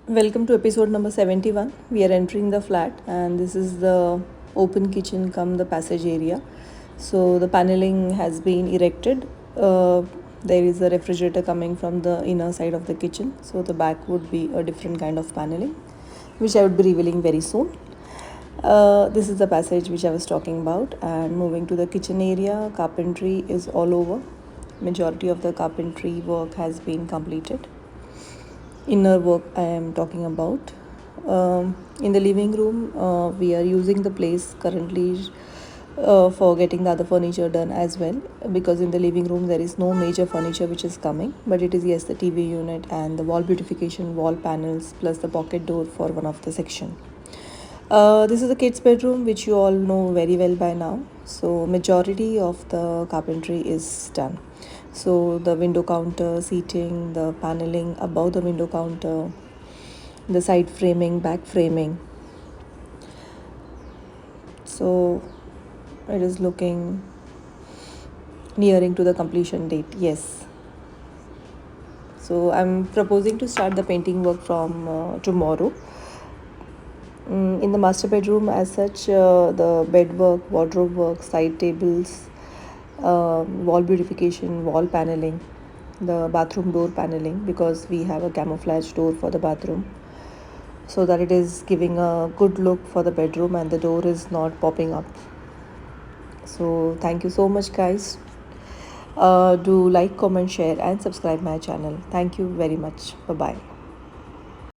Welcome to episode number 71. We are entering the flat, and this is the open kitchen come the passage area. So the paneling has been erected. There is a refrigerator coming from the inner side of the kitchen, so the back would be a different kind of paneling, which I would be revealing very soon. This is the passage which I was talking about, and moving to the kitchen area, carpentry is all over. Majority of the carpentry work has been completed. Inner work I am talking about. In the living room, we are using the place currently for getting the other furniture done as well, because in the living room there is no major furniture which is coming, but it is yes the TV unit and the wall beautification wall panels plus the pocket door for one of the section. This is the kids bedroom, which you all know very well by now. So majority of the carpentry is done. So the window counter, seating, the paneling above the window counter, the side framing, back framing. So it is looking nearing to the completion date. Yes. So I'm proposing to start the painting work from tomorrow. In the master bedroom as such, the bed work, wardrobe work, side tables, wall beautification, wall paneling, the bathroom door paneling, because we have a camouflage door for the bathroom, so that it is giving a good look for the bedroom and the door is not popping up. So thank you so much, guys. Do like, comment, share and subscribe my channel. Thank you very much. Bye bye.